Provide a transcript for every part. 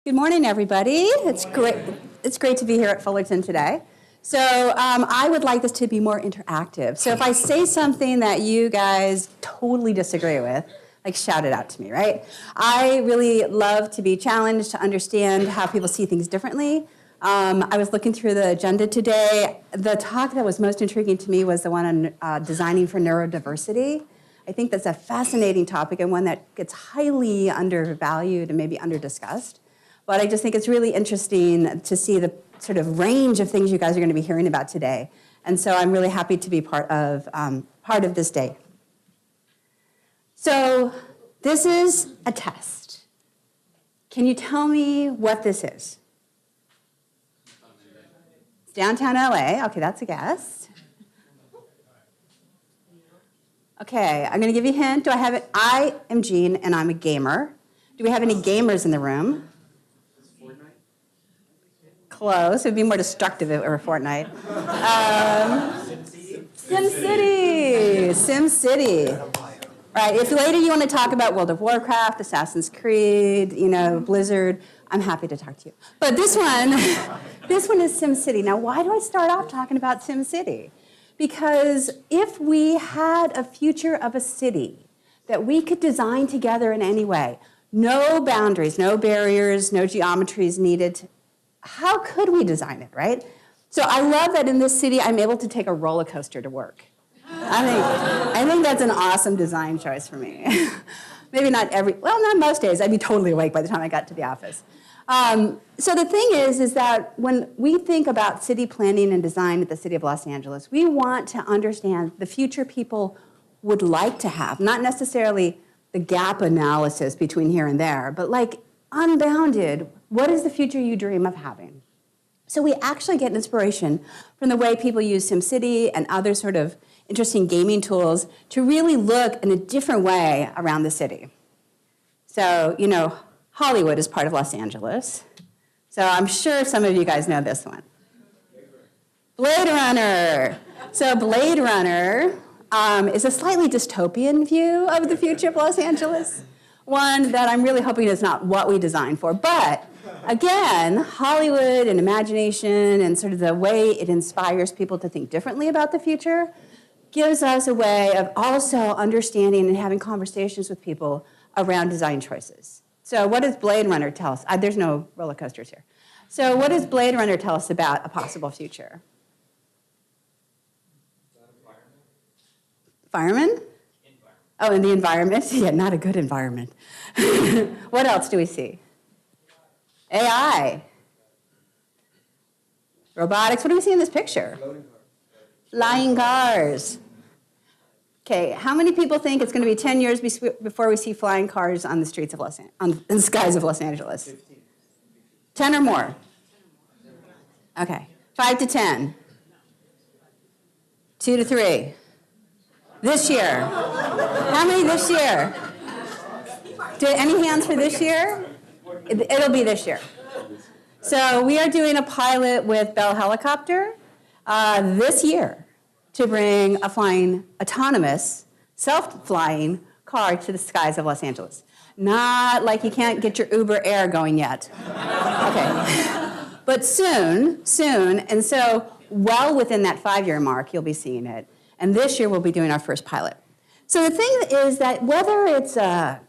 Good morning, everybody. It's great to be here at Fullerton today. So I would like this to be more interactive. So if I say something that you guys totally disagree with, like shout it out to me, right? I really love to be challenged to understand how people see things differently. I was looking through the agenda today. The talk that was most intriguing to me was the one on designing for neurodiversity. I think that's a fascinating topic and one that gets highly undervalued and maybe underdiscussed. But I just think it's really interesting to see the sort of range of things you guys are going to be hearing about today. And so I'm really happy to be part of this day. So this is a test. Can you tell me what this is? It's downtown LA. Okay, that's a guess. Okay, I'm going to give you a hint. Do I have it? I am Jeanne, and I'm a gamer. Do we have any gamers in the room? Close. It would be more destructive if it were Fortnite. Simcity. Right. If later you want to talk about World of Warcraft, Assassin's Creed, Blizzard, I'm happy to talk to you. But this one is Simcity. Now, why do I start off talking about Simcity? Because if we had a future of a city that we could design together in any way, no boundaries, no barriers, no geometries needed, how could we design it, right? So I love that in this city, I'm able to take a roller coaster to work. I think that's an awesome design choice for me. Maybe not most days. I'd be totally awake by the time I got to the office. So the thing is that when we think about city planning and design at the City of Los Angeles, we want to understand the future people would like to have, not necessarily the gap analysis between here and there, but like unbounded, what is the future you dream of having? So we actually get inspiration from the way people use SimCity and other sort of interesting gaming tools to really look in a different way around the city. So, Hollywood is part of Los Angeles. So I'm sure some of you guys know this one. Blade Runner. So Blade Runner is a slightly dystopian view of the future of Los Angeles. One that I'm really hoping is not what we designed for. But again, Hollywood and imagination and sort of the way it inspires people to think differently about the future gives us a way of also understanding and having conversations with people around design choices. So what does Blade Runner tell us? There's no roller coasters here. So what does Blade Runner tell us about a possible future? Firemen? Oh, and the environment? Yeah, not a good environment. What else do we see? AI. Robotics. What do we see in this picture? Flying cars. Okay, how many people think it's going to be 10 years before we see flying cars on the streets of in the skies of Los Angeles? 15. 10 or more? Okay, 5 to 10. 2 to 3. This year. How many this year? Any hands for this year? It'll be this year. So we are doing a pilot with Bell Helicopter this year to bring a flying, autonomous, self-flying car to the skies of Los Angeles. Not like you can't get your Uber Air going yet. Okay. But soon, and so well within that 5-year mark, you'll be seeing it. And this year, we'll be doing our first pilot. So the thing is that whether it's a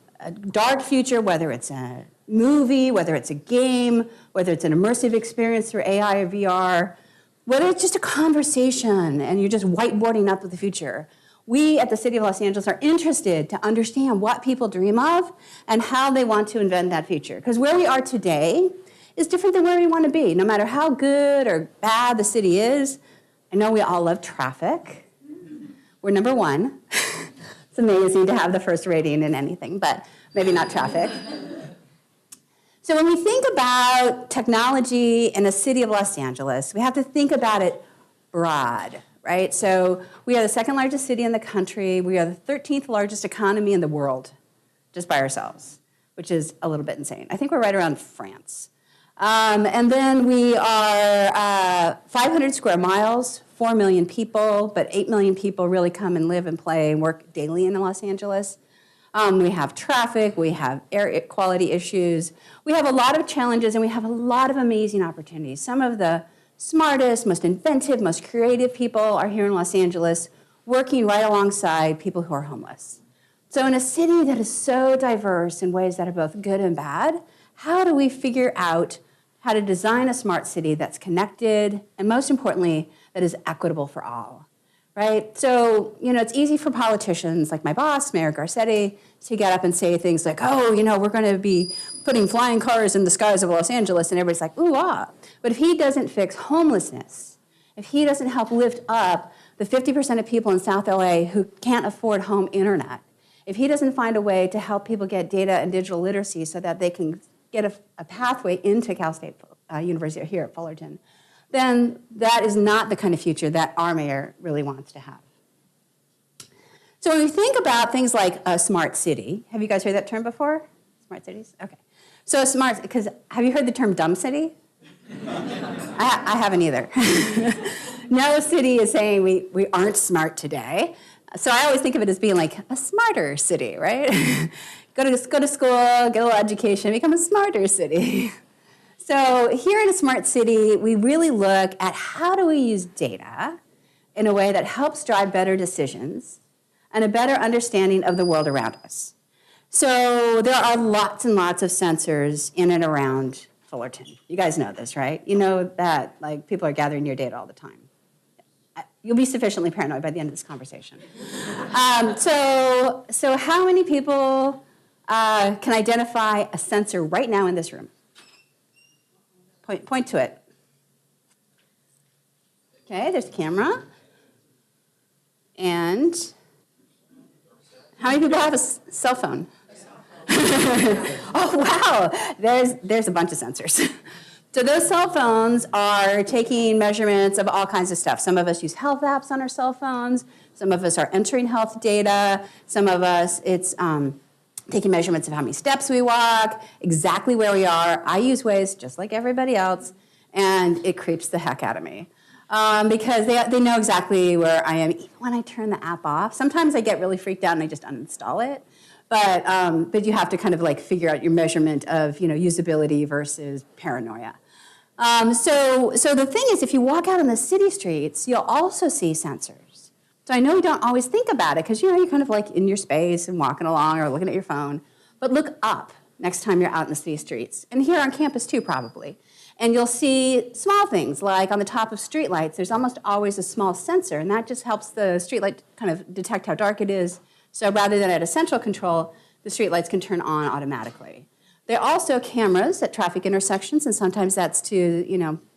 dark future, whether it's a movie, whether it's a game, whether it's an immersive experience through AI or VR, whether it's just a conversation and you're just whiteboarding up with the future, we at the City of Los Angeles are interested to understand what people dream of and how they want to invent that future. Because where we are today is different than where we want to be. No matter how good or bad the city is, I know we all love traffic. We're number 1. It's amazing to have the first rating in anything, but maybe not traffic. So when we think about technology in the city of Los Angeles, we have to think about it broad, right? So we are the 2nd largest city in the country. We are the 13th largest economy in the world, just by ourselves, which is a little bit insane. I think we're right around France. And then we are 500 square miles, 4 million people, but 8 million people really come and live and play and work daily in Los Angeles. We have traffic, we have air quality issues. We have a lot of challenges, and we have a lot of amazing opportunities. Some of the smartest, most inventive, most creative people are here in Los Angeles, working right alongside people who are homeless. So in a city that is so diverse in ways that are both good and bad, how do we figure out how to design a smart city that's connected and, most importantly, that is equitable for all, right? So, it's easy for politicians like my boss, Mayor Garcetti, to get up and say things like, oh, we're going to be putting flying cars in the skies of Los Angeles, and everybody's like, ooh, ah. But if he doesn't fix homelessness, if he doesn't help lift up the 50% of people in South LA who can't afford home internet, if he doesn't find a way to help people get data and digital literacy so that they can get a pathway into Cal State University here at Fullerton, then that is not the kind of future that our mayor really wants to have. So when we think about things like a smart city, have you guys heard that term before? Smart cities? Okay. So smart, because have you heard the term dumb city? I haven't either. No city is saying we aren't smart today. So I always think of it as being like a smarter city, right? Go to school, get a little education, become a smarter city. So here in a smart city, we really look at how do we use data in a way that helps drive better decisions and a better understanding of the world around us. So there are lots and lots of sensors in and around Fullerton. You guys know this, right? You know that people are gathering your data all the time. You'll be sufficiently paranoid by the end of this conversation. So how many people can identify a sensor right now in this room? Point to it. Okay, there's a camera. And how many people have a cell phone? Oh, wow. There's a bunch of sensors. So those cell phones are taking measurements of all kinds of stuff. Some of us use health apps on our cell phones. Some of us are entering health data. Some of us, it's taking measurements of how many steps we walk, exactly where we are. I use Waze just like everybody else, and it creeps the heck out of me. Because they know exactly where I am, even when I turn the app off. Sometimes I get really freaked out and I just uninstall it. But you have to kind of figure out your measurement of usability versus paranoia. So the thing is, if you walk out on the city streets, you'll also see sensors. So I know you don't always think about it because you're kind of in your space and walking along or looking at your phone. But look up next time you're out in the city streets, and here on campus too, probably. And you'll see small things like on the top of streetlights, there's almost always a small sensor, and that just helps the streetlight kind of detect how dark it is. So rather than at a central control, the streetlights can turn on automatically. There are also cameras at traffic intersections, and sometimes that's to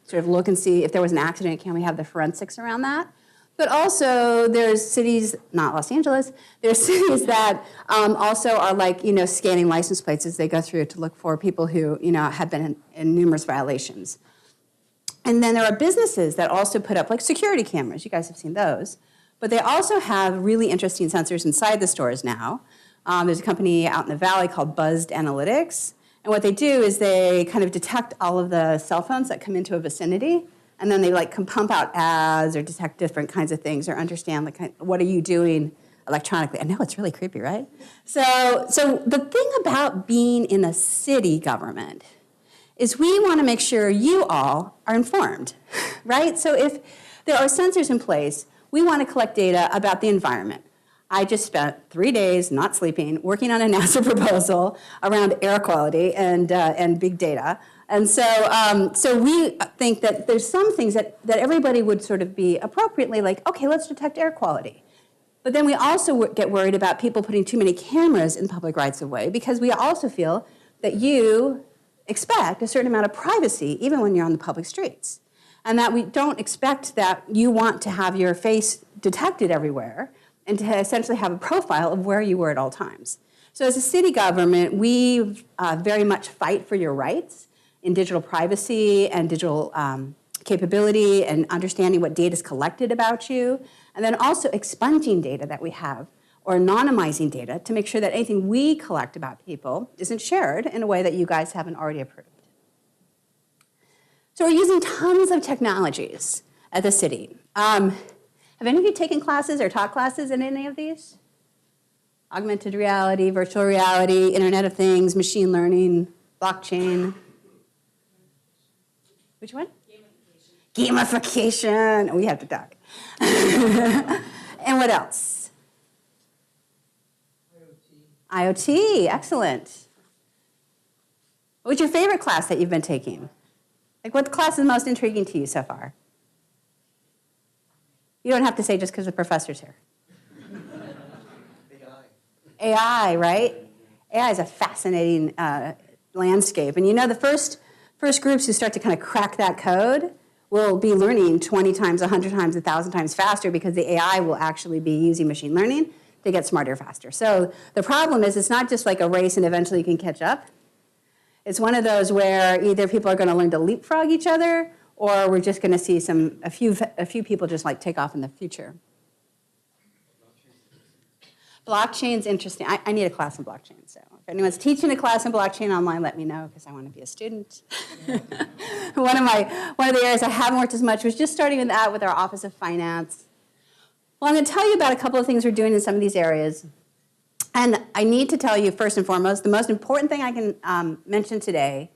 sort of look and see if there was an accident. Can we have the forensics around that? But also there's cities, not Los Angeles, there's cities that also are scanning license plates as they go through to look for people who have been in numerous violations. And then there are businesses that also put up security cameras. You guys have seen those. But they also have really interesting sensors inside the stores now. There's a company out in the valley called Buzzed Analytics. And what they do is they kind of detect all of the cell phones that come into a vicinity. And then they can pump out ads or detect different kinds of things or understand what are you doing electronically. I know it's really creepy, right? So the thing about being in a city government is we want to make sure you all are informed, right? So if there are sensors in place, we want to collect data about the environment. I just spent 3 days not sleeping working on a NASA proposal around air quality and big data. And so we think that there's some things that everybody would sort of be appropriately okay, let's detect air quality. But then we also get worried about people putting too many cameras in public rights of way because we also feel that you expect a certain amount of privacy even when you're on the public streets. And that we don't expect that you want to have your face detected everywhere and to essentially have a profile of where you were at all times. So as a city government, we very much fight for your rights in digital privacy and digital capability and understanding what data is collected about you, and then also expunging data that we have or anonymizing data to make sure that anything we collect about people isn't shared in a way that you guys haven't already approved. So we're using tons of technologies at the city. Have any of you taken classes or taught classes in any of these? Augmented reality, virtual reality, Internet of Things, machine learning, blockchain. Which one? Gamification. We have to talk. And what else? IoT, excellent. What's your favorite class that you've been taking? Like, what class is most intriguing to you so far? You don't have to say just because the professor's here. AI, right? AI is a fascinating landscape. And you know, the first groups who start to kind of crack that code will be learning 20 times, 100 times, 1,000 times faster because the AI will actually be using machine learning to get smarter faster. So the problem is it's not just like a race and eventually you can catch up. It's one of those where either people are going to learn to leapfrog each other or we're just going to see a few people just like take off in the future. Blockchain's interesting. I need a class in blockchain. So if anyone's teaching a class in blockchain online, let me know because I want to be a student. One of the areas I haven't worked as much was just starting with that with our Office of Finance. Well, I'm going to tell you about a couple of things we're doing in some of these areas. And I need to tell you first and foremost, the most important thing I can mention today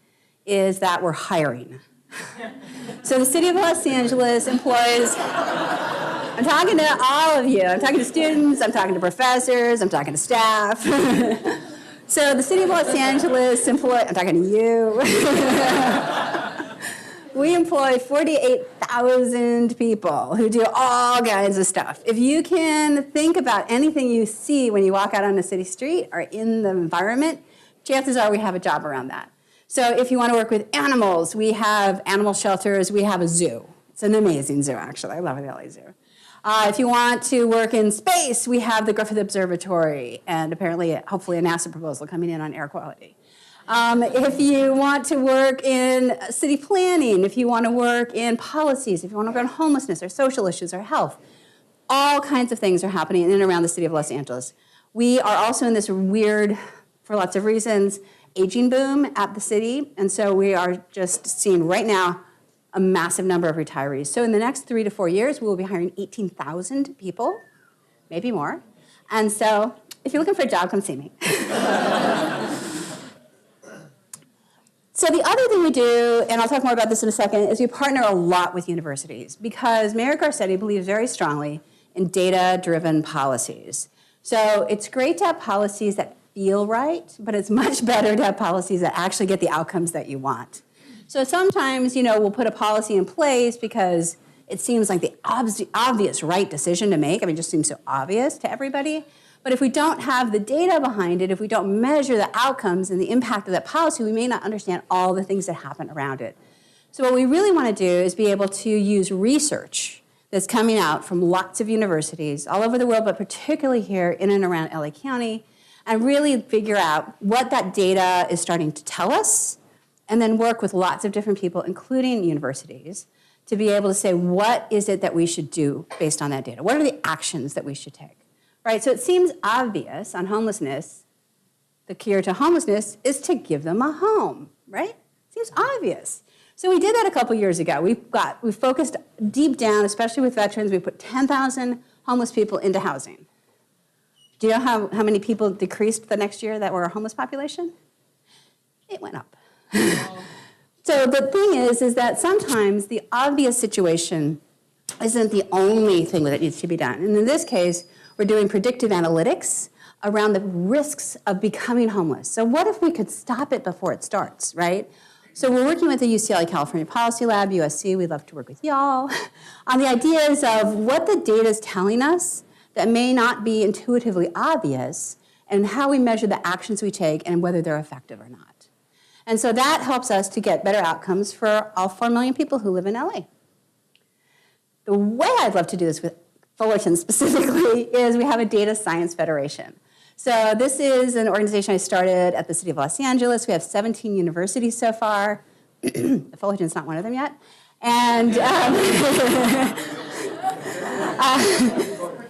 is that we're hiring. So the City of Los Angeles employs, I'm talking to all of you. I'm talking to students, I'm talking to professors, I'm talking to staff. So the City of Los Angeles I'm talking to you. We employ 48,000 people who do all kinds of stuff. If you can think about anything you see when you walk out on a city street or in the environment, chances are we have a job around that. So if you want to work with animals, we have animal shelters, we have a zoo. It's an amazing zoo, actually. I love the LA Zoo. If you want to work in space, we have the Griffith Observatory and apparently, hopefully, a NASA proposal coming in on air quality. If you want to work in city planning, if you want to work in policies, if you want to work on homelessness or social issues or health, all kinds of things are happening in and around the City of Los Angeles. We are also in this weird, for lots of reasons, aging boom at the city, and so we are just seeing right now a massive number of retirees. So in the next 3 to 4 years, we will be hiring 18,000 people, maybe more. And so if you're looking for a job, come see me. So the other thing we do, and I'll talk more about this in a second, is we partner a lot with universities because Mayor Garcetti believes very strongly in data-driven policies. So it's great to have policies that feel right, but it's much better to have policies that actually get the outcomes that you want. So sometimes, we'll put a policy in place because it seems like the obvious right decision to make. I mean, it just seems so obvious to everybody. But if we don't have the data behind it, if we don't measure the outcomes and the impact of that policy, we may not understand all the things that happen around it. So what we really want to do is be able to use research that's coming out from lots of universities all over the world, but particularly here in and around LA County, and really figure out what that data is starting to tell us, and then work with lots of different people, including universities, to be able to say, what is it that we should do based on that data? What are the actions that we should take? Right, so it seems obvious on homelessness, the cure to homelessness is to give them a home, right? Seems obvious. So we did that a couple years ago. We focused deep down, especially with veterans. We put 10,000 homeless people into housing. Do you know how many people decreased the next year that were a homeless population? It went up. So the thing is that sometimes the obvious situation isn't the only thing that needs to be done. And in this case, we're doing predictive analytics around the risks of becoming homeless. So what if we could stop it before it starts, right? So we're working with the UCLA California Policy Lab, USC, we'd love to work with y'all, on the ideas of what the data is telling us that may not be intuitively obvious and how we measure the actions we take and whether they're effective or not. And so that helps us to get better outcomes for all 4 million people who live in LA. The way I'd love to do this with Fullerton specifically is we have a data science federation. So this is an organization I started at the City of Los Angeles. We have 17 universities so far. Fullerton's not one of them yet. And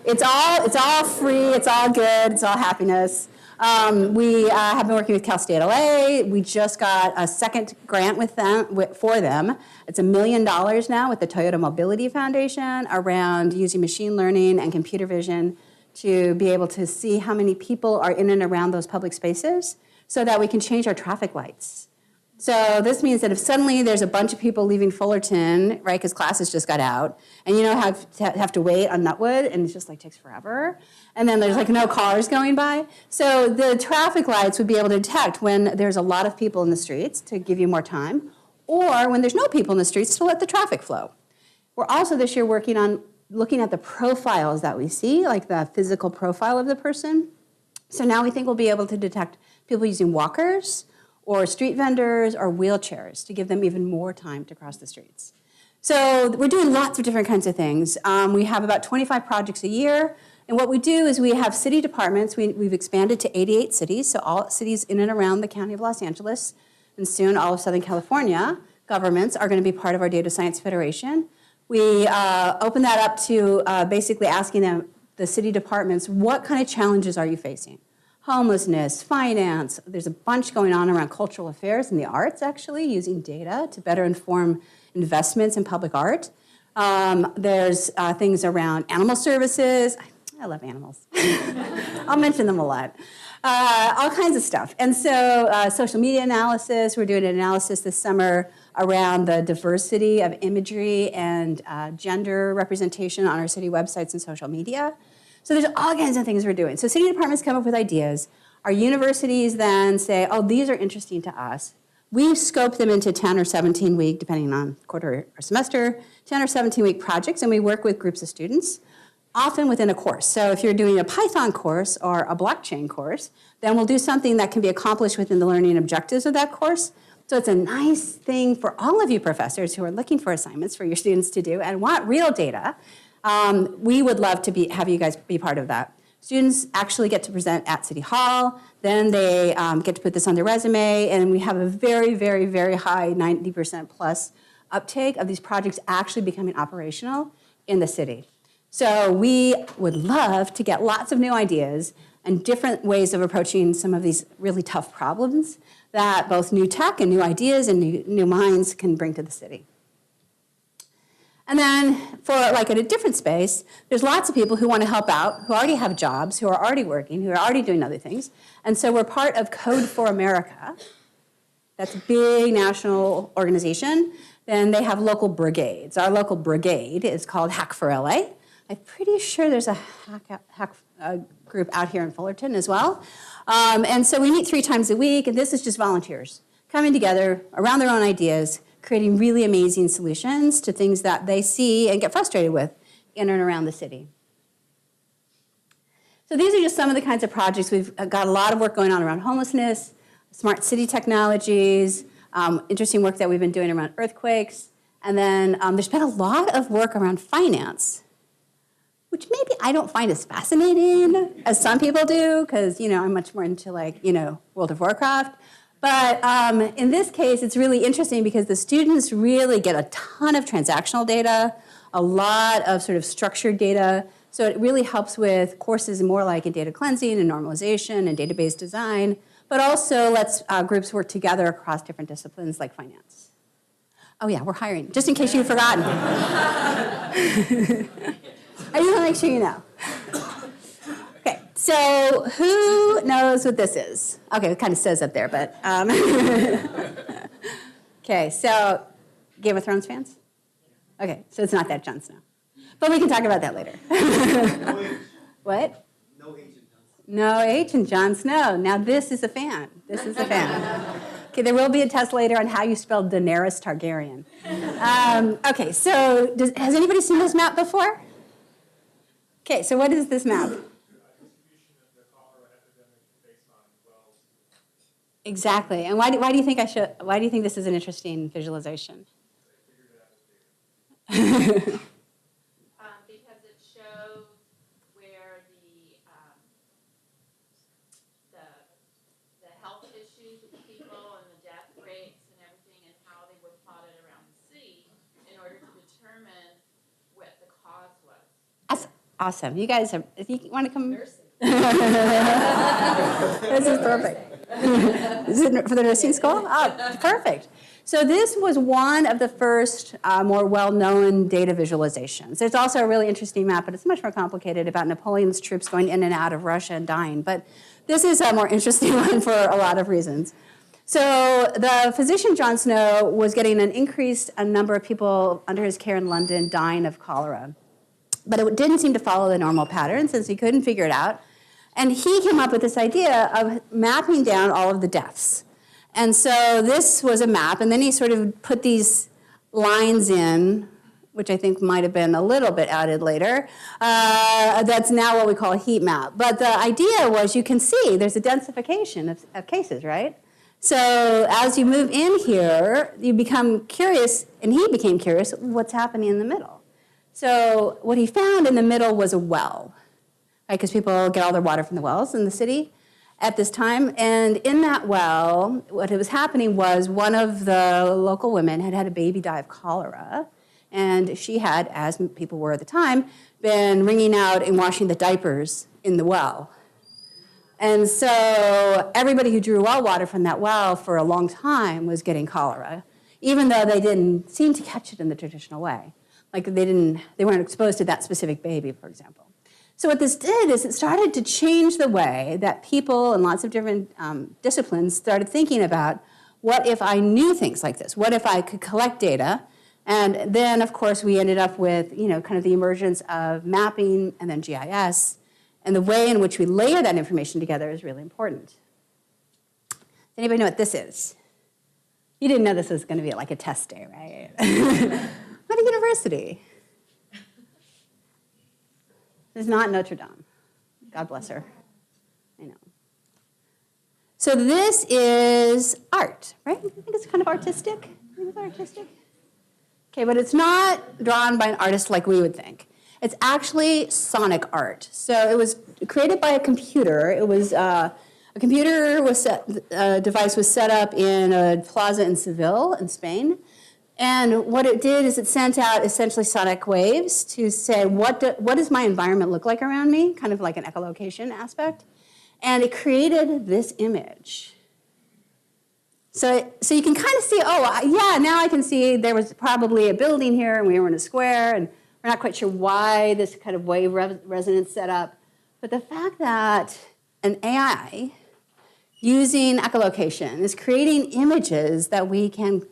it's all free, it's all good, it's all happiness. We have been working with Cal State LA. We just got a second grant for them. It's $1 million now with the Toyota Mobility Foundation around using machine learning and computer vision to be able to see how many people are in and around those public spaces so that we can change our traffic lights. So this means that if suddenly there's a bunch of people leaving Fullerton, right, because classes just got out, and you know have to wait on Nutwood, and it just like takes forever, and then there's like no cars going by. So the traffic lights would be able to detect when there's a lot of people in the streets to give you more time, or when there's no people in the streets to let the traffic flow. We're also this year working on looking at the profiles that we see, like the physical profile of the person. So now we think we'll be able to detect people using walkers, or street vendors, or wheelchairs to give them even more time to cross the streets. So we're doing lots of different kinds of things. We have about 25 projects a year, and what we do is we have city departments. We've expanded to 88 cities, so all cities in and around the County of Los Angeles, and soon all of Southern California governments are going to be part of our Data Science Federation. We open that up to basically asking them, the city departments, what kind of challenges are you facing? Homelessness, finance, there's a bunch going on around cultural affairs and the arts, actually, using data to better inform investments in public art. There's things around animal services. I love animals. I'll mention them a lot. All kinds of stuff. And so social media analysis, we're doing an analysis this summer around the diversity of imagery and gender representation on our city websites and social media. So there's all kinds of things we're doing. So city departments come up with ideas. Our universities then say, oh, these are interesting to us. We scope them into 10 or 17 week, depending on quarter or semester, 10 or 17 week projects, and we work with groups of students, often within a course. So if you're doing a Python course or a blockchain course, then we'll do something that can be accomplished within the learning objectives of that course. So it's a nice thing for all of you professors who are looking for assignments for your students to do and want real data. We would love to have you guys be part of that. Students actually get to present at City Hall, then they get to put this on their resume, and we have a very, very, very high 90% plus uptake of these projects actually becoming operational in the city. So we would love to get lots of new ideas and different ways of approaching some of these really tough problems that both new tech and new ideas and new minds can bring to the city. And then for like at a different space, there's lots of people who want to help out, who already have jobs, who are already working, who are already doing other things. And so we're part of Code for America. That's a big national organization. Then they have local brigades. Our local brigade is called Hack for LA. I'm pretty sure there's a hack group out here in Fullerton as well. And so we meet 3 times a week, and this is just volunteers coming together around their own ideas, creating really amazing solutions to things that they see and get frustrated with in and around the city. So these are just some of the kinds of projects. We've got a lot of work going on around homelessness, smart city technologies, interesting work that we've been doing around earthquakes, and then there's been a lot of work around finance, which maybe I don't find as fascinating as some people do, because I'm much more into World of Warcraft. But in this case, it's really interesting because the students really get a ton of transactional data, a lot of sort of structured data. So it really helps with courses more like in data cleansing and normalization and database design, but also lets groups work together across different disciplines like finance. Oh yeah, we're hiring, just in case you've forgotten. I just want to make sure you know. So who knows what this is? Okay, it kind of says up there, but okay, so Game of Thrones fans? Okay, so it's not that Jon Snow. But we can talk about that later. No H. What? No H in Jon Snow. No H in Jon Snow. Now this is a fan. This is a fan. Okay, there will be a test later on how you spell Daenerys Targaryen. Okay, so has anybody seen this map before? Okay, so what is this map? Exactly. And why do you think this is an interesting visualization? Because it shows where the health issues with people and the death rates and everything and how they were plotted around the city in order to determine what the cause was. That's awesome. You guys have, if you want to come. Nursing. This is perfect. Is it for the nursing school? Oh, perfect. So this was one of the first more well-known data visualizations. There's also a really interesting map, but it's much more complicated, about Napoleon's troops going in and out of Russia and dying. But this is a more interesting one for a lot of reasons. So the physician John Snow was getting an increased number of people under his care in London dying of cholera. But it didn't seem to follow the normal pattern since he couldn't figure it out. And he came up with this idea of mapping down all of the deaths. And so this was a map, and then he sort of put these lines in, which I think might have been a little bit added later. That's now what we call a heat map. But the idea was you can see there's a densification of cases, right? So as you move in here, you become curious, and he became curious, what's happening in the middle? So what he found in the middle was a well, right? Because people get all their water from the wells in the city at this time. And in that well, what was happening was one of the local women had had a baby die of cholera. And she had, as people were at the time, been wringing out and washing the diapers in the well. And so everybody who drew well water from that well for a long time was getting cholera, even though they didn't seem to catch it in the traditional way. Like they weren't exposed to that specific baby, for example. So what this did is it started to change the way that people in lots of different disciplines started thinking about, what if I knew things like this? What if I could collect data? And then, of course, we ended up with, kind of the emergence of mapping and then GIS. And the way in which we layer that information together is really important. Does anybody know what this is? You didn't know this was going to be like a test day, right? What a university. This is not Notre Dame. God bless her. I know. So this is art, right? I think it's kind of artistic. I think it's artistic. Okay, but it's not drawn by an artist like we would think. It's actually sonic art. So it was created by a computer. It was a computer device was set up in a plaza in Seville in Spain. And what it did is it sent out essentially sonic waves to say, what does my environment look like around me? Kind of like an echolocation aspect. And it created this image. So you can kind of see, now I can see there was probably a building here and we were in a square, and we're not quite sure why this kind of wave resonance set up. But the fact that an AI using echolocation is creating images that we can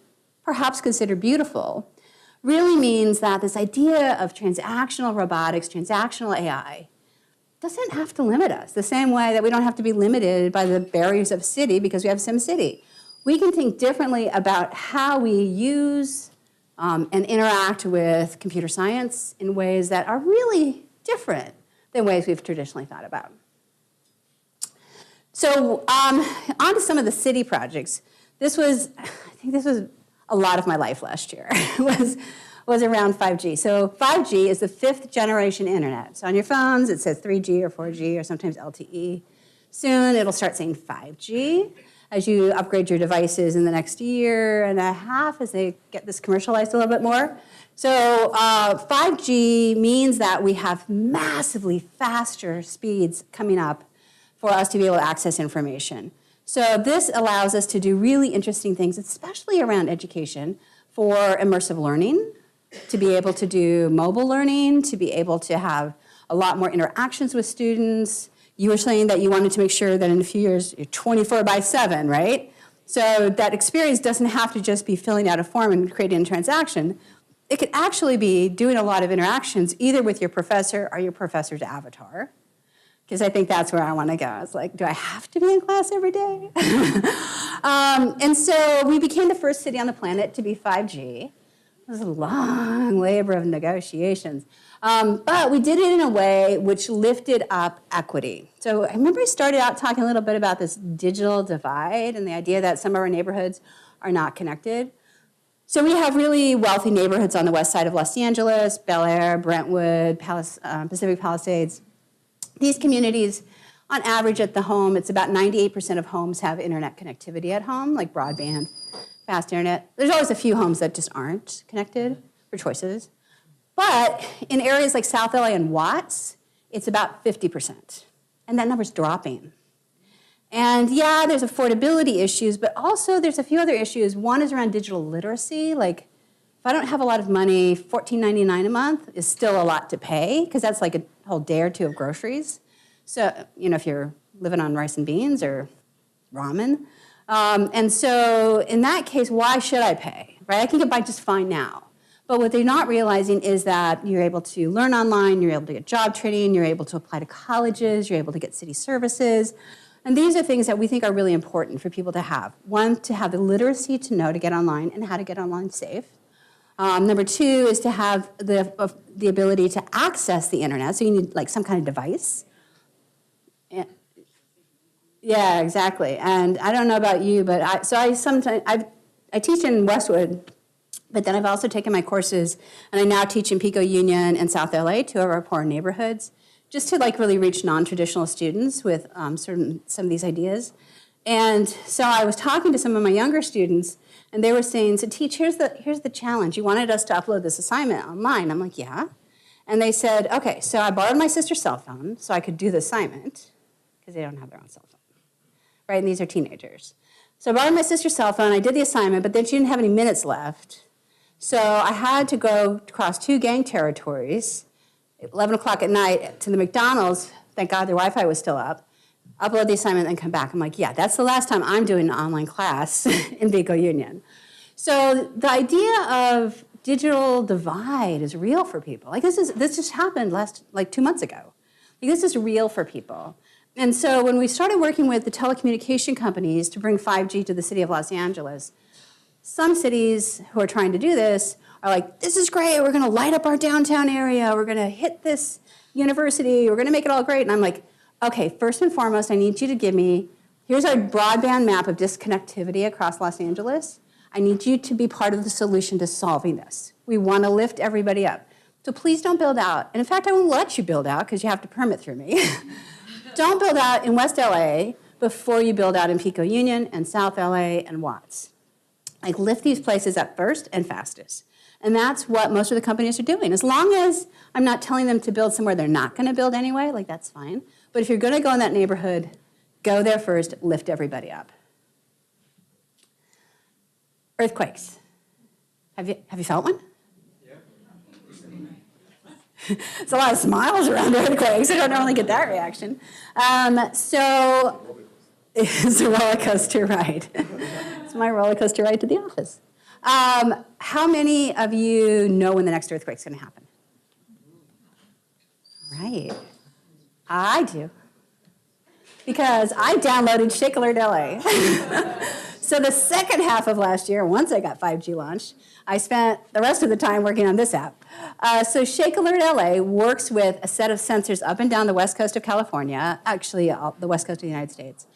perhaps consider beautiful really means that this idea of transactional robotics, transactional AI, doesn't have to limit us, the same way that we don't have to be limited by the barriers of city because we have Simcity. We can think differently about how we use and interact with computer science in ways that are really different than ways we've traditionally thought about. So on to some of the city projects. I think this was a lot of my life last year, was around 5G. So 5G is the 5th generation internet. So on your phones, it says 3G or 4G or sometimes LTE. Soon, it'll start saying 5G as you upgrade your devices in the next year and a half as they get this commercialized a little bit more. So 5G means that we have massively faster speeds coming up for us to be able to access information. So this allows us to do really interesting things, especially around education, for immersive learning, to be able to do mobile learning, to be able to have a lot more interactions with students. You were saying that you wanted to make sure that in a few years you're 24/7, right? So that experience doesn't have to just be filling out a form and creating a transaction. It could actually be doing a lot of interactions either with your professor or your professor's avatar. Because I think that's where I want to go. It's like, do I have to be in class every day? And so we became the first city on the planet to be 5G. It was a long labor of negotiations. But we did it in a way which lifted up equity. So I remember I started out talking a little bit about this digital divide and the idea that some of our neighborhoods are not connected. So we have really wealthy neighborhoods on the west side of Los Angeles, Bel Air, Brentwood, Pacific Palisades. These communities, on average at the home, it's about 98% of homes have internet connectivity at home, like broadband, fast internet. There's always a few homes that just aren't connected for choices. But in areas like South LA and Watts, it's about 50%. And that number's dropping. And yeah, there's affordability issues, but also there's a few other issues. One is around digital literacy. Like, if I don't have a lot of money, $14.99 a month is still a lot to pay, because that's like a whole day or two of groceries. So, if you're living on rice and beans or ramen. And so in that case, why should I pay, right? I can get by just fine now. But what they're not realizing is that you're able to learn online, you're able to get job training, you're able to apply to colleges, you're able to get city services. And these are things that we think are really important for people to have. One, to have the literacy to know to get online and how to get online safe. Number two is to have the ability to access the internet. So you need like some kind of device. Yeah, exactly. And I don't know about you, but I teach in Westwood, but then I've also taken my courses, and I now teach in Pico Union and South LA, two of our poor neighborhoods, just to like really reach non-traditional students with some of these ideas. And so I was talking to some of my younger students, and they were saying, so teach, here's the challenge. You wanted us to upload this assignment online. I'm like, yeah. And they said, okay, so I borrowed my sister's cell phone so I could do the assignment, because they don't have their own cell phone, right? And these are teenagers. So I borrowed my sister's cell phone, I did the assignment, but then she didn't have any minutes left. So I had to go across 2 gang territories, 11 o'clock at night, to the McDonald's, thank God their Wi-Fi was still up, upload the assignment, and come back. I'm like, yeah, that's the last time I'm doing an online class in Pico Union. So the idea of digital divide is real for people. Like this just happened 2 months ago. Like this is real for people. And so when we started working with the telecommunication companies to bring 5G to the city of Los Angeles, some cities who are trying to do this are like, this is great, we're gonna light up our downtown area, we're gonna hit this university, we're gonna make it all great. And I'm like, okay, first and foremost, I need you to give me, here's our broadband map of disconnectivity across Los Angeles. I need you to be part of the solution to solving this. We wanna lift everybody up. So please don't build out. And in fact, I won't let you build out because you have to permit through me. Don't build out in West LA before you build out in Pico Union and South LA and Watts. Like lift these places up first and fastest. And that's what most of the companies are doing. As long as I'm not telling them to build somewhere they're not gonna build anyway, like that's fine. But if you're gonna go in that neighborhood, go there first, lift everybody up. Earthquakes. Have you felt one? There's a lot of smiles around earthquakes. I don't normally get that reaction. So it's a roller coaster ride. It's my roller coaster ride to the office. How many of you know when the next earthquake's going to happen? Right. I do. Because I downloaded Shake Alert LA. So the second half of last year, once I got 5G launched, I spent the rest of the time working on this app. So Shake Alert LA works with a set of sensors up and down the west coast of California, actually the west coast of the United States.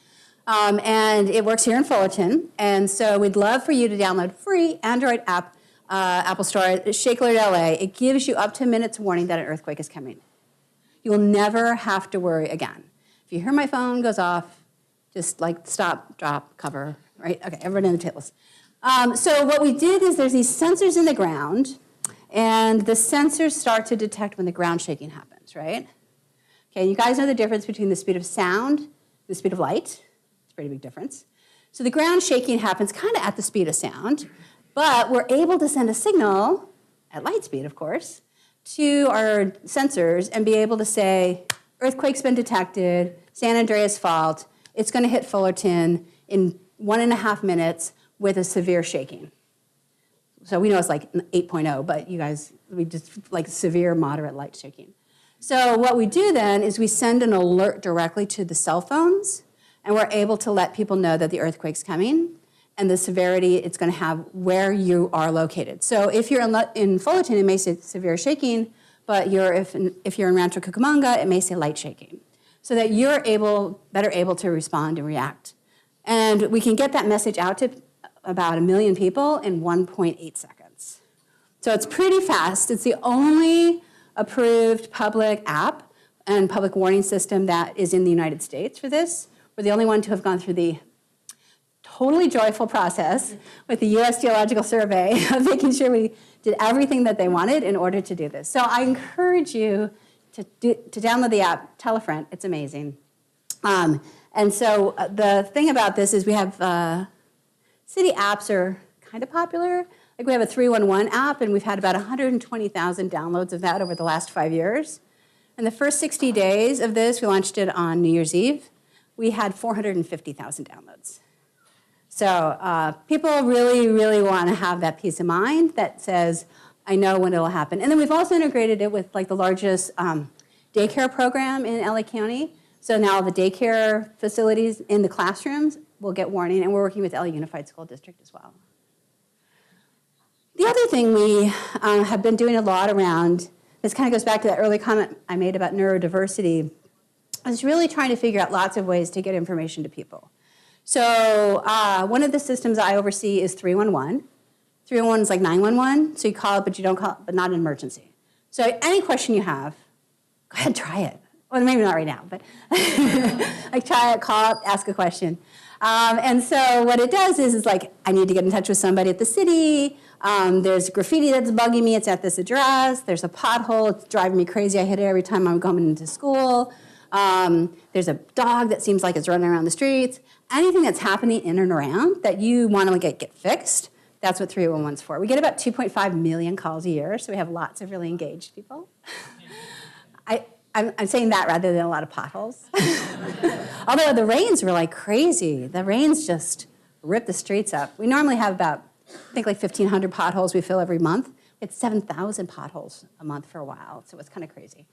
And it works here in Fullerton. And so we'd love for you to download free Android app, Apple Store, Shake Alert LA. It gives you up to a minute's warning that an earthquake is coming. You will never have to worry again. If you hear my phone goes off, just like stop, drop, cover, right? Okay, everyone in the tables. So what we did is there's these sensors in the ground, and the sensors start to detect when the ground shaking happens, right? Okay, you guys know the difference between the speed of sound and the speed of light. It's a pretty big difference. So the ground shaking happens kind of at the speed of sound, but we're able to send a signal, at light speed, of course, to our sensors and be able to say, earthquake's been detected, San Andreas Fault, it's going to hit Fullerton in 1.5 minutes with a severe shaking. So we know it's like 8.0, but you guys, we just like severe, moderate light shaking. So what we do then is we send an alert directly to the cell phones, and we're able to let people know that the earthquake's coming and the severity it's going to have where you are located. So if you're in Fullerton, it may say severe shaking, but if you're in Rancho Cucamonga, it may say light shaking, so that you're better able to respond and react. And we can get that message out to about 1 million people in 1.8 seconds. So it's pretty fast. It's the only approved public app and public warning system that is in the United States for this. We're the only one to have gone through the totally joyful process with the US Geological Survey of making sure we did everything that they wanted in order to do this. So I encourage you to download the app, tell a friend, it's amazing. And so the thing about this is we have city apps are kind of popular. Like we have a 311 app, and we've had about 120,000 downloads of that over the last 5 years. In the first 60 days of this, we launched it on New Year's Eve, we had 450,000 downloads. So people really, really want to have that peace of mind that says, I know when it'll happen. And then we've also integrated it with like the largest daycare program in LA County. So now the daycare facilities in the classrooms will get warning, and we're working with LA Unified School District as well. The other thing we have been doing a lot around, this kind of goes back to that early comment I made about neurodiversity, is really trying to figure out lots of ways to get information to people. So one of the systems I oversee is 311. 311 is like 911, so you call it, but you don't call it, but not an emergency. So any question you have, go ahead, try it. Well, maybe not right now, but like try it, call up, ask a question. And so what it does is like, I need to get in touch with somebody at the city. There's graffiti that's bugging me. It's at this address. There's a pothole. It's driving me crazy. I hit it every time I'm going into school. There's a dog that seems like it's running around the streets. Anything that's happening in and around that you want to get fixed, that's what 311's for. We get about 2.5 million calls a year, so we have lots of really engaged people. I'm saying that rather than a lot of potholes. Although the rains were like crazy. The rains just rip the streets up. We normally have about, I think like 1,500 potholes we fill every month. We had 7,000 potholes a month for a while, so it was kind of crazy.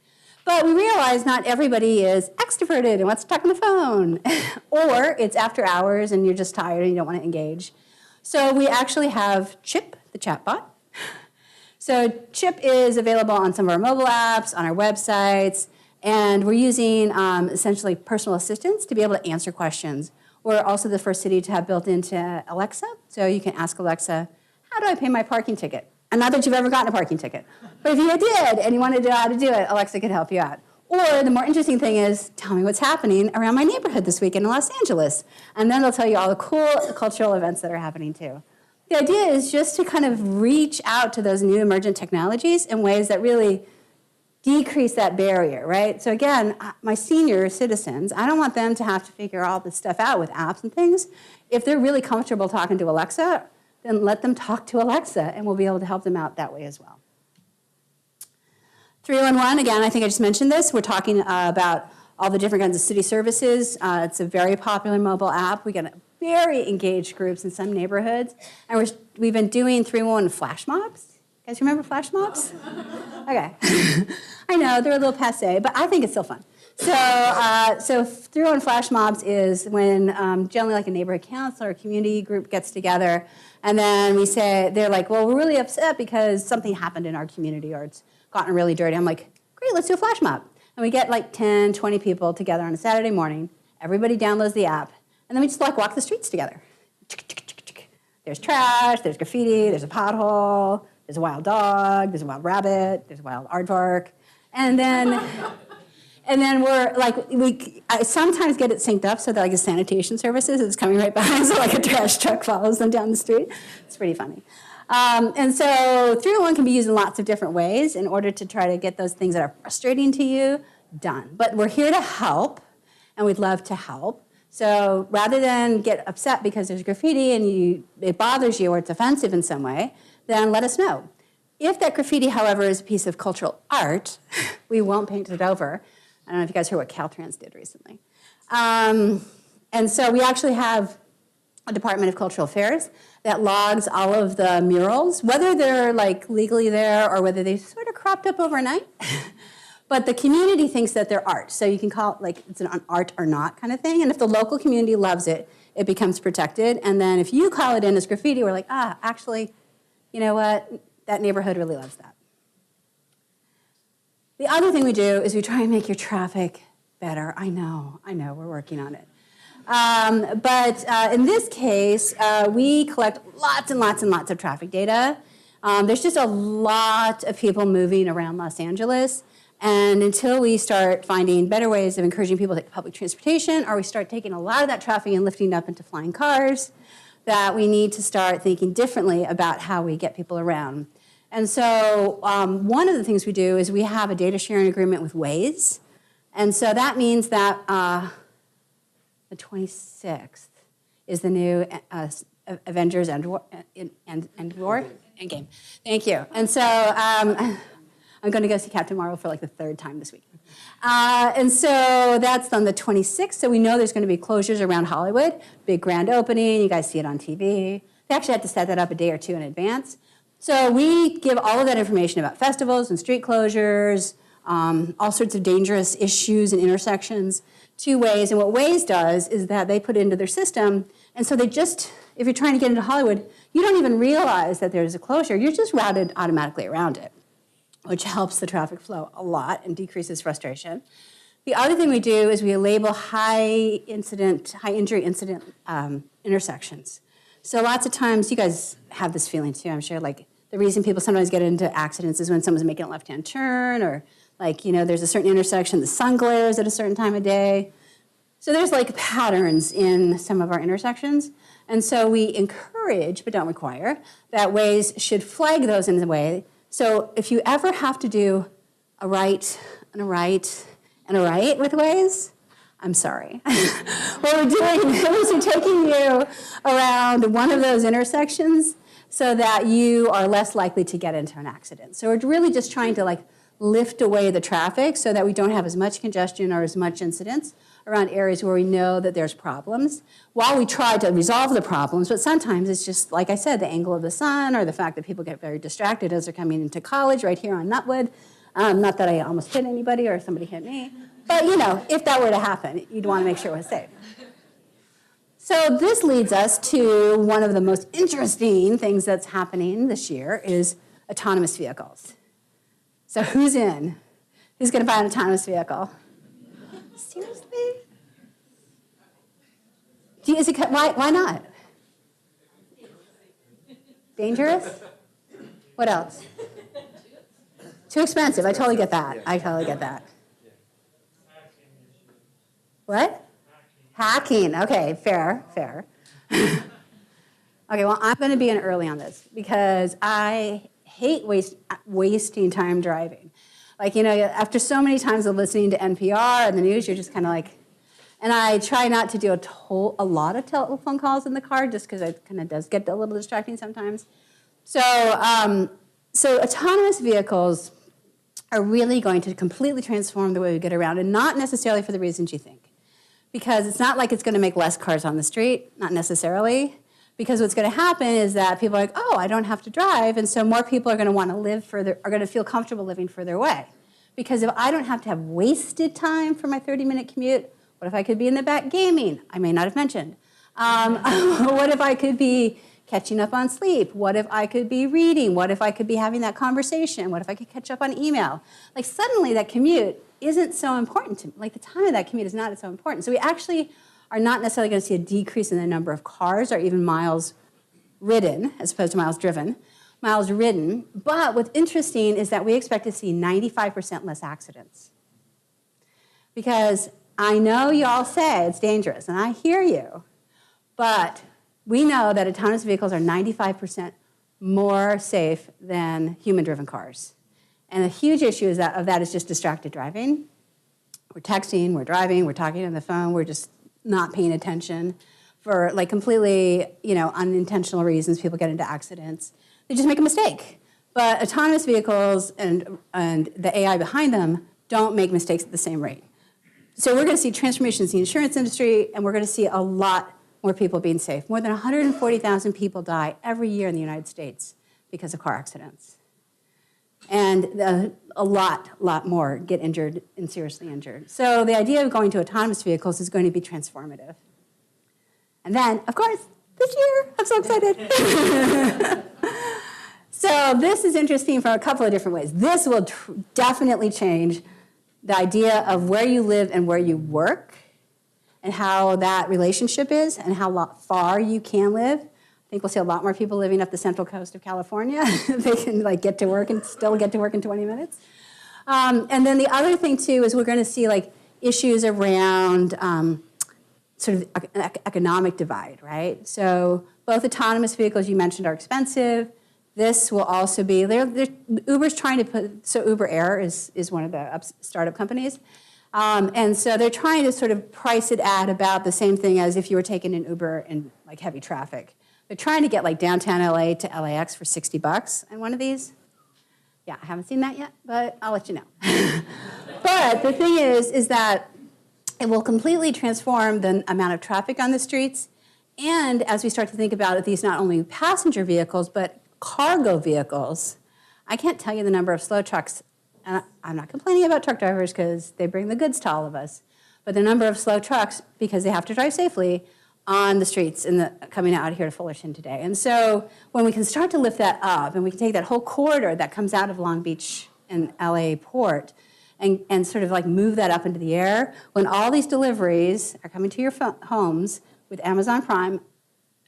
But we realize not everybody is extroverted and wants to talk on the phone. Or it's after hours and you're just tired and you don't want to engage. So we actually have Chip, the chatbot. So Chip is available on some of our mobile apps, on our websites, and we're using essentially personal assistants to be able to answer questions. We're also the first city to have built into Alexa, so you can ask Alexa, how do I pay my parking ticket? And not that you've ever gotten a parking ticket, but if you did and you wanted to know how to do it, Alexa could help you out. Or the more interesting thing is, tell me what's happening around my neighborhood this weekend in Los Angeles. And then they'll tell you all the cool cultural events that are happening too. The idea is just to kind of reach out to those new emergent technologies in ways that really decrease that barrier, right? So again, my senior citizens, I don't want them to have to figure all this stuff out with apps and things. If they're really comfortable talking to Alexa, then let them talk to Alexa, and we'll be able to help them out that way as well. 311, again, I think I just mentioned this. We're talking about all the different kinds of city services. It's a very popular mobile app. We get very engaged groups in some neighborhoods. And we've been doing 311 flash mobs. You guys remember flash mobs? Okay. I know, they're a little passé, but I think it's still fun. So 311 flash mobs is when generally like a neighborhood council or a community group gets together, and then we say, they're like, well, we're really upset because something happened in our community or it's gotten really dirty. I'm like, great, let's do a flash mob. And we get like 10, 20 people together on a Saturday morning. Everybody downloads the app. And then we just like walk the streets together. There's trash, there's graffiti, there's a pothole, there's a wild dog, there's a wild rabbit, there's a wild aardvark. And then we're like, I sometimes get it synced up so that like the sanitation services is coming right behind, so like a trash truck follows them down the street. It's pretty funny. And so 301 can be used in lots of different ways in order to try to get those things that are frustrating to you done. But we're here to help, and we'd love to help. So rather than get upset because there's graffiti and it bothers you or it's offensive in some way, then let us know. If that graffiti, however, is a piece of cultural art, we won't paint it over. I don't know if you guys heard what Caltrans did recently. And so we actually have a Department of Cultural Affairs that logs all of the murals, whether they're like legally there or whether they sort of cropped up overnight. But the community thinks that they're art, so you can call it like it's an art or not kind of thing. And if the local community loves it, it becomes protected. And then if you call it in as graffiti, we're like, actually, you know what? That neighborhood really loves that. The other thing we do is we try and make your traffic better. I know, we're working on it. But in this case, we collect lots and lots and lots of traffic data. There's just a lot of people moving around Los Angeles. And until we start finding better ways of encouraging people to take public transportation, or we start taking a lot of that traffic and lifting it up into flying cars, that we need to start thinking differently about how we get people around. And so one of the things we do is we have a data sharing agreement with Waze. And so that means that The 26th is the new Avengers Endgame. Thank you. And so I'm going to go see Captain Marvel for like the 3rd time this week. And so that's on the 26th. So we know there's going to be closures around Hollywood. Big grand opening. You guys see it on TV. They actually had to set that up a day or two in advance. So we give all of that information about festivals and street closures, all sorts of dangerous issues and intersections to Waze. And what Waze does is that they put it into their system. And so they just, if you're trying to get into Hollywood, you don't even realize that there's a closure. You're just routed automatically around it, which helps the traffic flow a lot and decreases frustration. The other thing we do is we label high injury incident intersections. So lots of times, you guys have this feeling too, I'm sure, like the reason people sometimes get into accidents is when someone's making a left-hand turn, or like, there's a certain intersection, the sun glares at a certain time of day. So there's like patterns in some of our intersections. And so we encourage, but don't require, that Waze should flag those in a way. So if you ever have to do a right and a right and a right with Waze, I'm sorry. What we're doing is we're taking you around one of those intersections so that you are less likely to get into an accident. So we're really just trying to like lift away the traffic so that we don't have as much congestion or as much incidents around areas where we know that there's problems, while we try to resolve the problems. But sometimes it's just, like I said, the angle of the sun or the fact that people get very distracted as they're coming into college right here on Nutwood. Not that I almost hit anybody or somebody hit me. But, if that were to happen, you'd want to make sure it was safe. So this leads us to one of the most interesting things that's happening this year is autonomous vehicles. So who's in? Who's going to buy an autonomous vehicle? Seriously? Why not? Dangerous? What else? Too expensive. I totally get that. I totally get that. What? Hacking. Okay, fair. Okay, well, I'm going to be in early on this because I hate wasting time driving. Like, after so many times of listening to NPR and the news, you're just kind of like, and I try not to do a lot of telephone calls in the car just because it kind of does get a little distracting sometimes. So autonomous vehicles are really going to completely transform the way we get around, and not necessarily for the reasons you think. Because it's not like it's going to make less cars on the street, not necessarily. Because what's going to happen is that people are like, oh, I don't have to drive, and so more people are going to want to live further, are going to feel comfortable living further away. Because if I don't have to have wasted time for my 30-minute commute, what if I could be in the back gaming? I may not have mentioned. What if I could be catching up on sleep? What if I could be reading? What if I could be having that conversation? What if I could catch up on email? Like suddenly that commute isn't so important to me. Like the time of that commute is not so important. So we actually are not necessarily going to see a decrease in the number of cars or even miles ridden, as opposed to miles driven, miles ridden. But what's interesting is that we expect to see 95% less accidents. Because I know you all say it's dangerous, and I hear you, but we know that autonomous vehicles are 95% more safe than human-driven cars. And a huge issue of that is just distracted driving. We're texting, we're driving, we're talking on the phone, we're just not paying attention for like completely, unintentional reasons. People get into accidents. They just make a mistake. But autonomous vehicles and the AI behind them don't make mistakes at the same rate. So we're going to see transformations in the insurance industry, and we're going to see a lot more people being safe. More than 140,000 people die every year in the United States because of car accidents. And a lot more get injured and seriously injured. So the idea of going to autonomous vehicles is going to be transformative. And then, of course, this year, I'm so excited. So this is interesting for a couple of different ways. This will definitely change the idea of where you live and where you work and how that relationship is and how far you can live. I think we'll see a lot more people living up the central coast of California. They can get to work and still get to work in 20 minutes. And then the other thing too is we're going to see issues around sort of economic divide, right? So both autonomous vehicles you mentioned are expensive. This will also be, Uber's trying to put, so Uber Air is one of the startup companies. And so they're trying to sort of price it at about the same thing as if you were taking an Uber in like heavy traffic. They're trying to get like downtown LA to LAX for $60 on one of these. Yeah, I haven't seen that yet, but I'll let you know. But the thing is that it will completely transform the amount of traffic on the streets. And as we start to think about these not only passenger vehicles, but cargo vehicles, I can't tell you the number of slow trucks, and I'm not complaining about truck drivers because they bring the goods to all of us, but the number of slow trucks, because they have to drive safely, on the streets coming out here to Fullerton today. And so when we can start to lift that up, and we can take that whole corridor that comes out of Long Beach and LA Port, and sort of like move that up into the air, when all these deliveries are coming to your homes with Amazon Prime,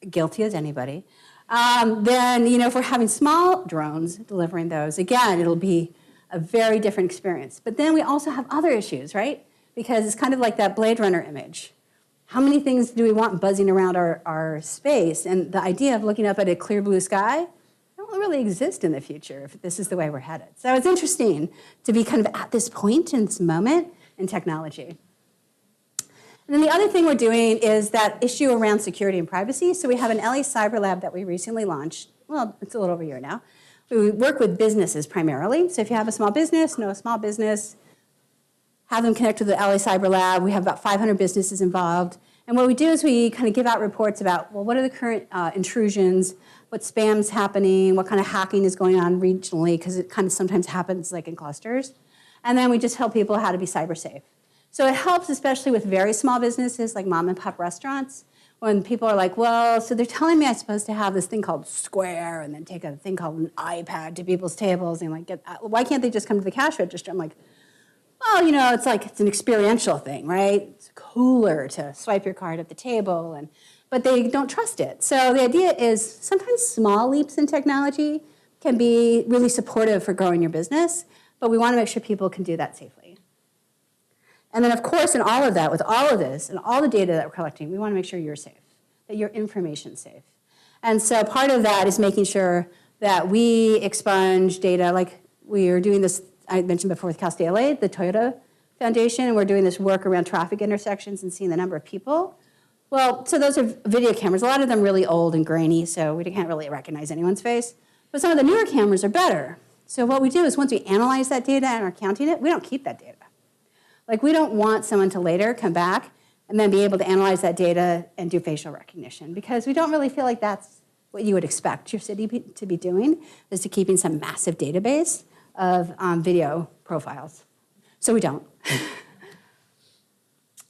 guilty as anybody, then, if we're having small drones delivering those, again, it'll be a very different experience. But then we also have other issues, right? Because it's kind of like that Blade Runner image. How many things do we want buzzing around our space? And the idea of looking up at a clear blue sky don't really exist in the future if this is the way we're headed. So it's interesting to be kind of at this point in this moment in technology. And then the other thing we're doing is that issue around security and privacy. So we have an LA Cyber Lab that we recently launched. Well, it's a little over a year now. We work with businesses primarily. So if you have a small business, know a small business, have them connect to the LA Cyber Lab. We have about 500 businesses involved. And what we do is we kind of give out reports about, well, what are the current intrusions, what spam's happening, what kind of hacking is going on regionally, because it kind of sometimes happens like in clusters. And then we just tell people how to be cyber safe. So it helps especially with very small businesses like mom and pop restaurants, when people are like, well, so they're telling me I'm supposed to have this thing called Square and then take a thing called an iPad to people's tables and like why can't they just come to the cash register? I'm like, well, it's an experiential thing, right? It's cooler to swipe your card at the table, but they don't trust it. So the idea is sometimes small leaps in technology can be really supportive for growing your business, but we want to make sure people can do that safely. And then, of course, in all of that, with all of this and all the data that we're collecting, we want to make sure you're safe, that your information's safe. And so part of that is making sure that we expunge data, like we are doing this, I mentioned before with Cal State LA, the Toyota Foundation, and we're doing this work around traffic intersections and seeing the number of people. Well, so those are video cameras, a lot of them really old and grainy, so we can't really recognize anyone's face. But some of the newer cameras are better. So what we do is once we analyze that data and are counting it, we don't keep that data. Like, we don't want someone to later come back and then be able to analyze that data and do facial recognition, because we don't really feel like that's what you would expect your city to be doing, is to keeping some massive database of video profiles. So we don't.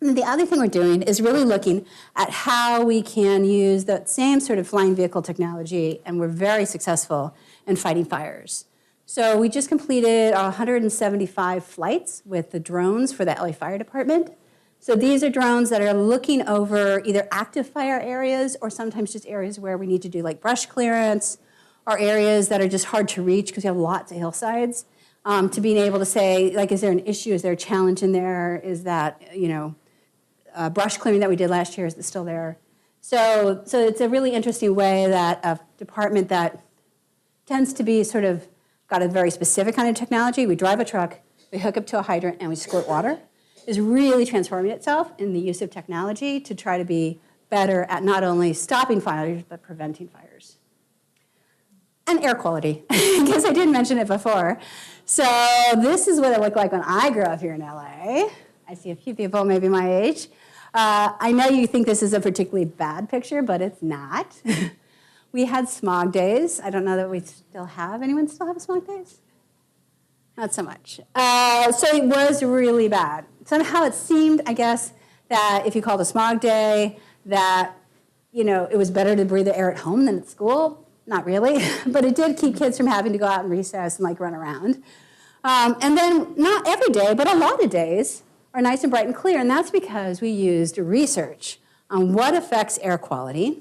And the other thing we're doing is really looking at how we can use that same sort of flying vehicle technology, and we're very successful in fighting fires. So we just completed 175 flights with the drones for the LA Fire Department. So these are drones that are looking over either active fire areas or sometimes just areas where we need to do like brush clearance, or areas that are just hard to reach because we have lots of hillsides, to being able to say, like, is there an issue? Is there a challenge in there? Is that, brush clearing that we did last year, is it still there? So it's a really interesting way that a department that tends to be sort of got a very specific kind of technology. We drive a truck, we hook up to a hydrant, and we squirt water, is really transforming itself in the use of technology to try to be better at not only stopping fires, but preventing fires. And air quality, because I didn't mention it before. So this is what it looked like when I grew up here in LA. I see a few people maybe my age. I know you think this is a particularly bad picture, but it's not. We had smog days. I don't know that we still have. Anyone still have smog days? Not so much. So it was really bad. Somehow it seemed, I guess, that if you called a smog day, that it was better to breathe the air at home than at school. Not really, but it did keep kids from having to go out in recess and run around. And then not every day, but a lot of days are nice and bright and clear, and that's because we used research on what affects air quality,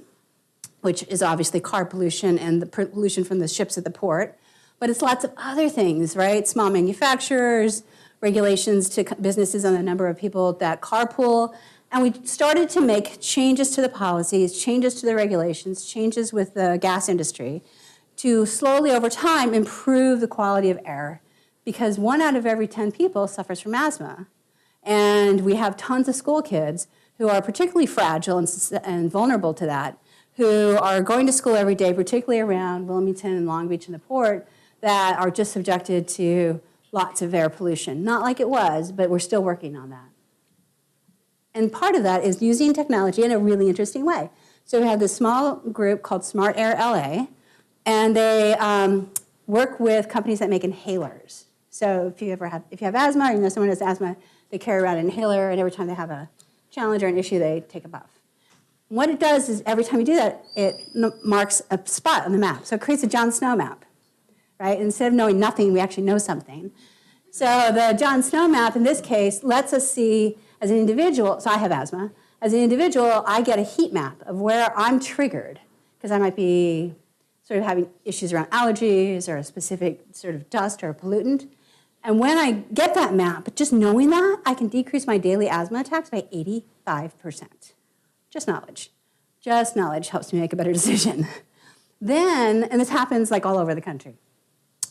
which is obviously car pollution and the pollution from the ships at the port, but it's lots of other things, right? Small manufacturers, regulations to businesses on the number of people that carpool, and we started to make changes to the policies, changes to the regulations, changes with the gas industry to slowly over time improve the quality of air, because 1 out of every 10 people suffers from asthma. And we have tons of school kids who are particularly fragile and vulnerable to that, who are going to school every day, particularly around Wilmington and Long Beach and the Port, that are just subjected to lots of air pollution. Not like it was, but we're still working on that. And part of that is using technology in a really interesting way. So we have this small group called Smart Air LA, and they work with companies that make inhalers. So if you have asthma or you know someone who has asthma, they carry around an inhaler, and every time they have a challenge or an issue, they take a puff. What it does is every time you do that, it marks a spot on the map. So it creates a John Snow map, right? Instead of knowing nothing, we actually know something. So the John Snow map, in this case, lets us see as an individual, so I have asthma, as an individual, I get a heat map of where I'm triggered, because I might be sort of having issues around allergies or a specific sort of dust or a pollutant. And when I get that map, just knowing that, I can decrease my daily asthma attacks by 85%. Just knowledge. Just knowledge helps me make a better decision. Then, and this happens like all over the country,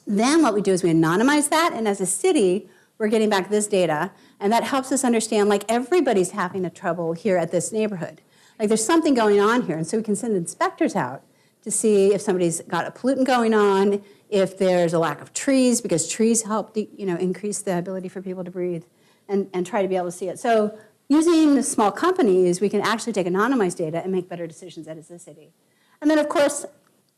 then what we do is we anonymize that, and as a city, we're getting back this data, and that helps us understand, like, everybody's having a trouble here at this neighborhood. Like, there's something going on here, and so we can send inspectors out to see if somebody's got a pollutant going on, if there's a lack of trees, because trees help increase the ability for people to breathe, and try to be able to see it. So using the small companies, we can actually take anonymized data and make better decisions as a city. And then, of course,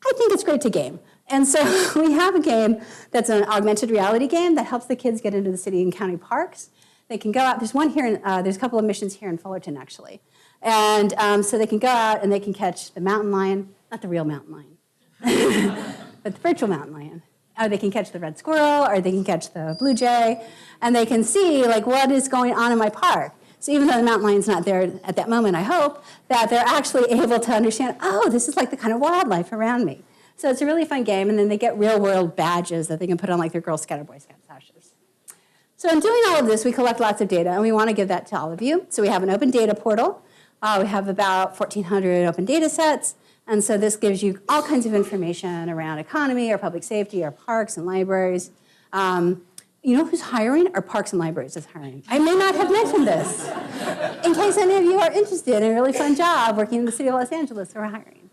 I think it's great to game. And so we have a game that's an augmented reality game that helps the kids get into the city and county parks. They can go out. There's one here. There's a couple of missions here in Fullerton, actually. And so they can go out and they can catch the mountain lion, not the real mountain lion, but the virtual mountain lion. Or they can catch the red squirrel, or they can catch the blue jay. And they can see, like, what is going on in my park. So even though the mountain lion's not there at that moment, I hope, that they're actually able to understand, oh, this is like the kind of wildlife around me. So it's a really fun game, and then they get real-world badges that they can put on like their Girl Scout or Boy Scout sashes. So in doing all of this, we collect lots of data, and we want to give that to all of you. So we have an open data portal. We have about 1,400 open data sets, and so this gives you all kinds of information around economy or public safety or parks and libraries. You know who's hiring? Our Parks and Libraries is hiring. I may not have mentioned this. In case any of you are interested in a really fun job working in the city of Los Angeles, we're hiring.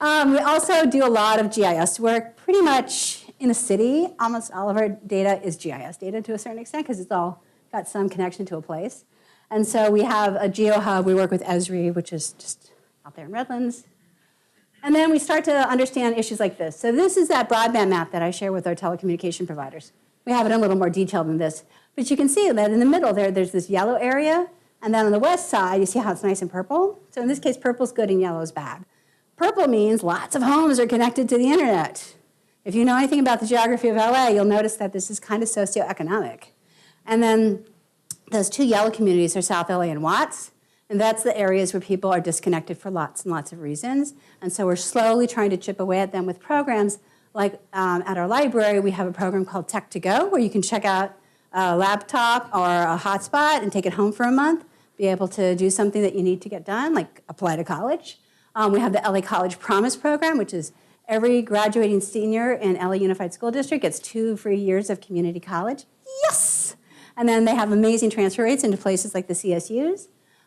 We also do a lot of GIS work. Pretty much in the city, almost all of our data is GIS data to a certain extent because it's all got some connection to a place. And so we have a GeoHub. We work with Esri, which is just out there in Redlands. And then we start to understand issues like this. So this is that broadband map that I share with our telecommunication providers. We have it in a little more detail than this. But you can see that in the middle there's this yellow area. And then on the west side, you see how it's nice and purple? So in this case, purple's good and yellow's bad. Purple means lots of homes are connected to the internet. If you know anything about the geography of LA, you'll notice that this is kind of socioeconomic. And then those two yellow communities are South LA and Watts. And that's the areas where people are disconnected for lots and lots of reasons. And so we're slowly trying to chip away at them with programs like at our library, we have a program called Tech2Go, where you can check out a laptop or a hotspot and take it home for a month, be able to do something that you need to get done, like apply to college. We have the LA College Promise program, which is every graduating senior in LA Unified School District gets 2 free years of community college. Yes! And then they have amazing transfer rates into places like the CSUs.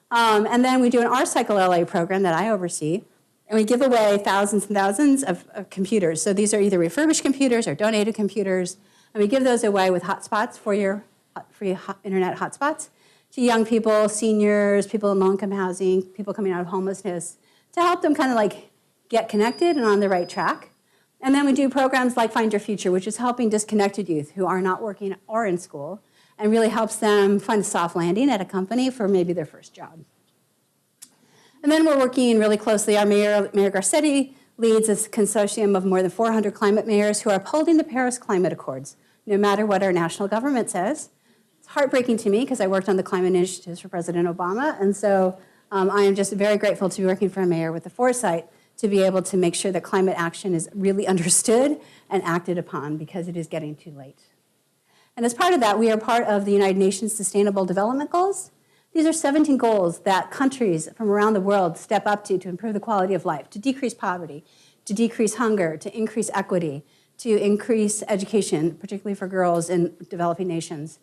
And then we do an R-Cycle LA program that I oversee, and we give away thousands and thousands of computers. So these are either refurbished computers or donated computers, and we give those away with hotspots for your free internet hotspots to young people, seniors, people in low-income housing, people coming out of homelessness, to help them kind of like get connected and on the right track. And then we do programs like Find Your Future, which is helping disconnected youth who are not working or in school, and really helps them find a soft landing at a company for maybe their first job. And then we're working really closely. Our Mayor Garcetti leads a consortium of more than 400 climate mayors who are upholding the Paris Climate Accords, no matter what our national government says. It's heartbreaking to me because I worked on the climate initiatives for President Obama, and so I am just very grateful to be working for a mayor with the foresight to be able to make sure that climate action is really understood and acted upon because it is getting too late. And as part of that, we are part of the United Nations Sustainable Development Goals. These are 17 goals that countries from around the world step up to improve the quality of life, to decrease poverty, to decrease hunger, to increase equity, to increase education, particularly for girls in developing nations,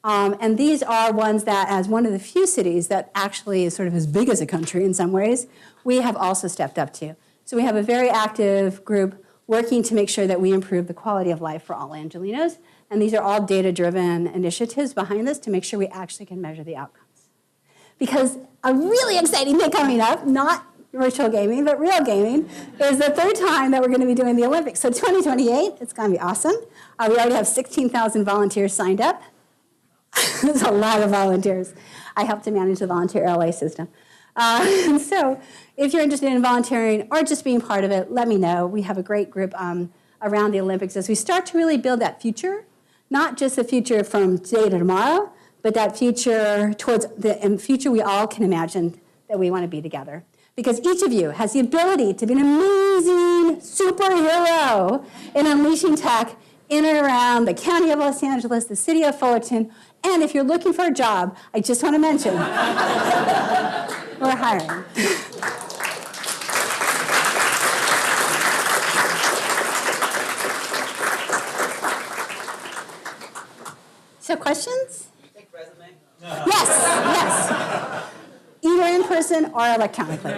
And these are ones that, as one of the few cities that actually is sort of as big as a country in some ways, we have also stepped up to. So we have a very active group working to make sure that we improve the quality of life for all Angelenos. And these are all data-driven initiatives behind this to make sure we actually can measure the outcomes. Because a really exciting thing coming up, not virtual gaming, but real gaming, is the third time that we're going to be doing the Olympics. So 2028, it's going to be awesome. We already have 16,000 volunteers signed up. There's a lot of volunteers. I help to manage the volunteer LA system. So if you're interested in volunteering or just being part of it, let me know. We have a great group around the Olympics as we start to really build that future, not just the future from today to tomorrow, but that future towards the future we all can imagine that we want to be together. Because each of you has the ability to be an amazing superhero in unleashing tech in and around the county of Los Angeles, the city of Fullerton, and if you're looking for a job, I just want to mention, we're hiring. So questions? Take resume. Yes, yes. Either in person or electronically.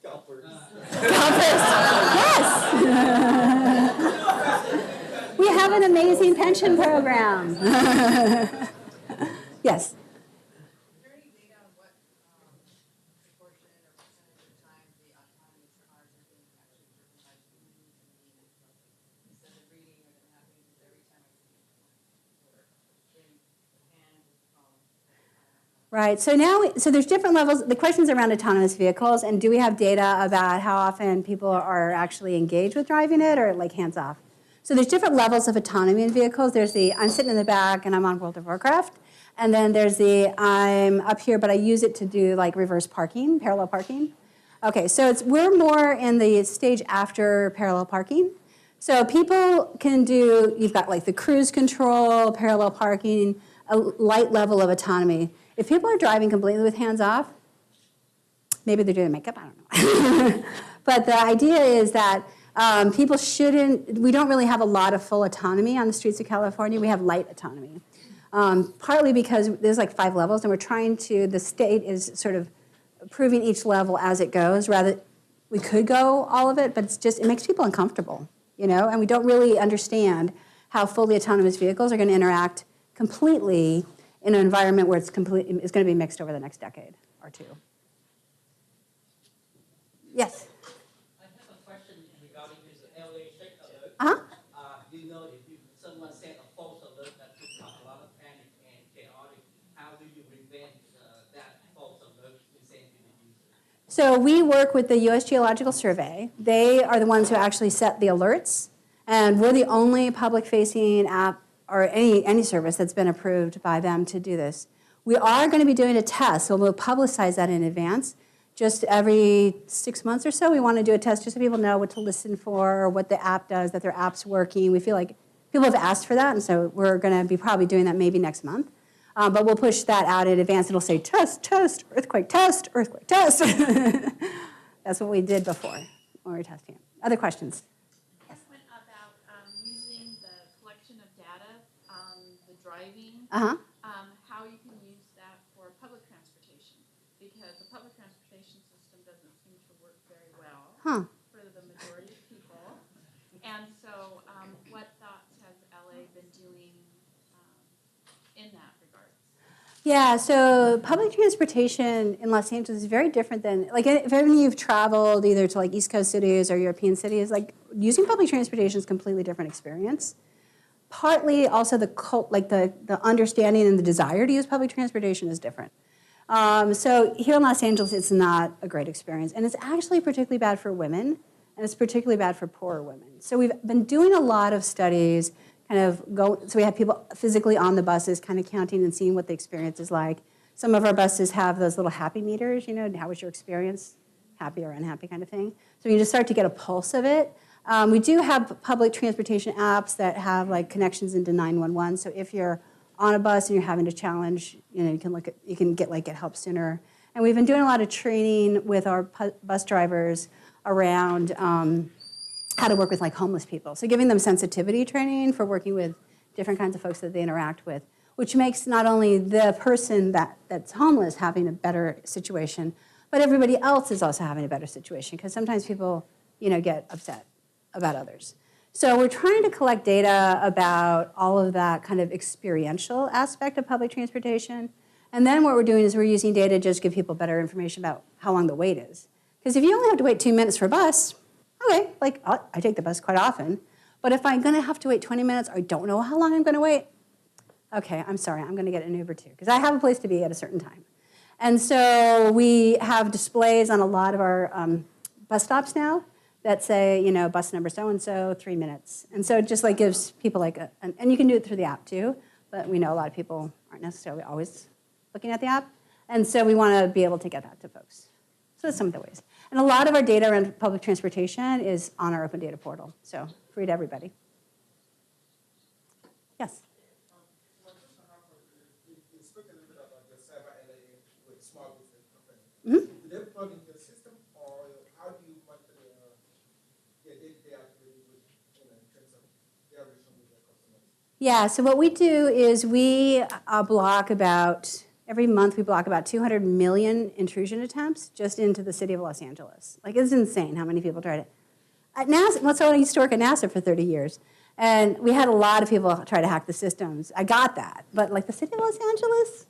Golfers. Golfers, yes. We have an amazing pension program. Yes. Is there any data on what proportion or percentage of time the autonomous cars are being actually driven by humans instead of reading or them happening? Because every time I see it, or in Japan, Right. So now, so there's different levels. The question's around autonomous vehicles, and do we have data about how often people are actually engaged with driving it, or like hands off? So there's different levels of autonomy in vehicles. There's the I'm sitting in the back and I'm on World of Warcraft, and then there's the I'm up here, but I use it to do like reverse parking, parallel parking. Okay, so we're more in the stage after parallel parking. So people can do, you've got like the cruise control, parallel parking, a light level of autonomy. If people are driving completely with hands off, maybe they're doing makeup, I don't know. But the idea is that people shouldn't, we don't really have a lot of full autonomy on the streets of California. We have light autonomy. Partly because there's like 5 levels, and we're trying to, the state is sort of approving each level as it goes. Rather, we could go all of it, but it's just, it makes people uncomfortable, you know? And we don't really understand how fully autonomous vehicles are going to interact completely in an environment where it's going to be mixed over the next decade or 2. Yes? I have a question regarding this LA shake alert. Uh-huh. You know, if someone sent a false alert that could cause a lot of panic and chaotic, how do you prevent that false alert to send to the user? So we work with the U.S. Geological Survey. They are the ones who actually set the alerts, and we're the only public-facing app or any service that's been approved by them to do this. We are going to be doing a test, so we'll publicize that in advance. Just every 6 months or so, we want to do a test just so people know what to listen for or what the app does, that their app's working. We feel like people have asked for that, and so we're going to be probably doing that maybe next month. But we'll push that out in advance. It'll say test, test, earthquake, test, earthquake, test. That's what we did before when we were testing it. Other questions? Question about using the collection of data, the driving, Uh-huh. how you can use that for public transportation, because the public transportation system doesn't seem to work very well for the majority of people. And so what thoughts has LA been doing in that regard? Yeah, so public transportation in Los Angeles is very different than, like, if any of you've traveled either to like East Coast cities or European cities, like using public transportation is a completely different experience. Partly also the understanding and the desire to use public transportation is different. So here in Los Angeles, it's not a great experience, and it's actually particularly bad for women, and it's particularly bad for poorer women. So we've been doing a lot of studies, so we have people physically on the buses, kind of counting and seeing what the experience is like. Some of our buses have those little happy meters, you know, how was your experience, happy or unhappy kind of thing. So you just start to get a pulse of it. We do have public transportation apps that have like connections into 911. So if you're on a bus and you're having a challenge, you know, you can get help sooner. And we've been doing a lot of training with our bus drivers around how to work with like homeless people. So giving them sensitivity training for working with different kinds of folks that they interact with, which makes not only the person that's homeless having a better situation, but everybody else is also having a better situation, because sometimes people, get upset about others. So we're trying to collect data about all of that kind of experiential aspect of public transportation. And then what we're doing is we're using data to just give people better information about how long the wait is. Because if you only have to wait 2 minutes for a bus, okay, like I take the bus quite often. But if I'm gonna have to wait 20 minutes, or I don't know how long I'm gonna wait, okay, I'm sorry, I'm gonna get an Uber too, because I have a place to be at a certain time. And so we have displays on a lot of our bus stops now that say, bus number so-and-so, 3 minutes. And so it just like gives people like and you can do it through the app too, but we know a lot of people aren't necessarily always looking at the app. And so we want to be able to get that to folks. So that's some of the ways. And a lot of our data around public transportation is on our open data portal, so free to everybody. Yes? You spoke a little bit about your cyber LA with small business companies. Do they plug into the system, or how do you monitor their day-to-day activity with, in terms of their relation with their customers? Yeah, so what we do is we block about, every month we block about 200 million intrusion attempts just into the city of Los Angeles. Like, it's insane how many people try to. At NASA, well, so I used to work at NASA for 30 years. And we had a lot of people try to hack the systems. I got that. But like the city of Los Angeles?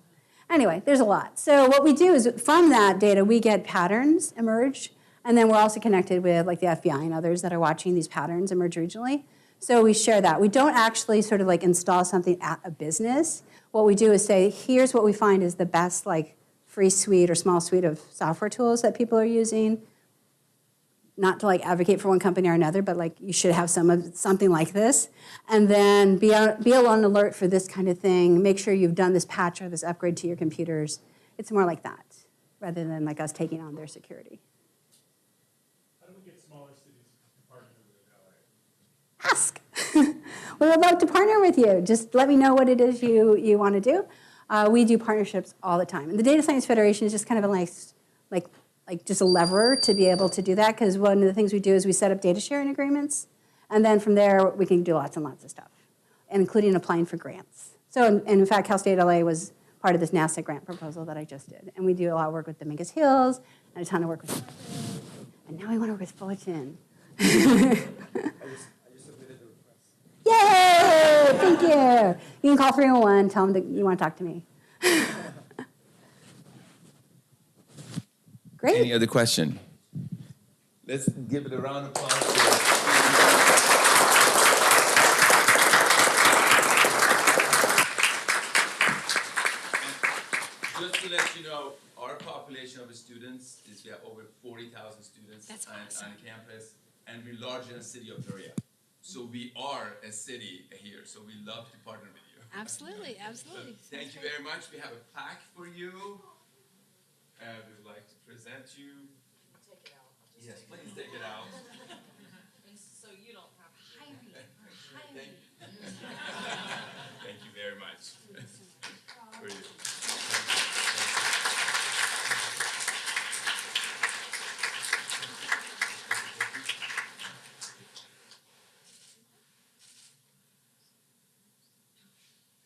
Anyway, there's a lot. So what we do is from that data, we get patterns emerge. And then we're also connected with like the FBI and others that are watching these patterns emerge regionally. So we share that. We don't actually sort of like install something at a business. What we do is say, here's what we find is the best like free suite or small suite of software tools that people are using. Not to like advocate for one company or another, but like you should have something like this. And then be on alert for this kind of thing. Make sure you've done this patch or this upgrade to your computers. It's more like that, rather than like us taking on their security. How do we get smaller cities to partner with LA? Ask. We would love to partner with you. Just let me know what it is you want to do. We do partnerships all the time. And the Data Science Federation is just kind of a nice, like just a lever to be able to do that, because one of the things we do is we set up data sharing agreements, and then from there we can do lots and lots of stuff, including applying for grants. So in fact, Cal State LA was part of this NASA grant proposal that I just did, and we do a lot of work with Dominguez Hills and a ton of work with, and now we want to work with Fullerton. I just submitted the request. Yay! Thank you. You can call 301, tell them that you want to talk to me. Great. Any other question? Let's give it a round of applause. Just to let you know, our population of students is we have over 40,000 students on campus, and we're larger than the city of Peoria. So we are a city here, so we love to partner with you. Absolutely, absolutely. So thank you very much. We have a pack for you. We would like to present you. Take it out. Yes, please take it out. So you don't have hiring. Thank you very much. For you.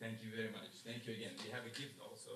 Thank you very much. Thank you again. We have a gift also.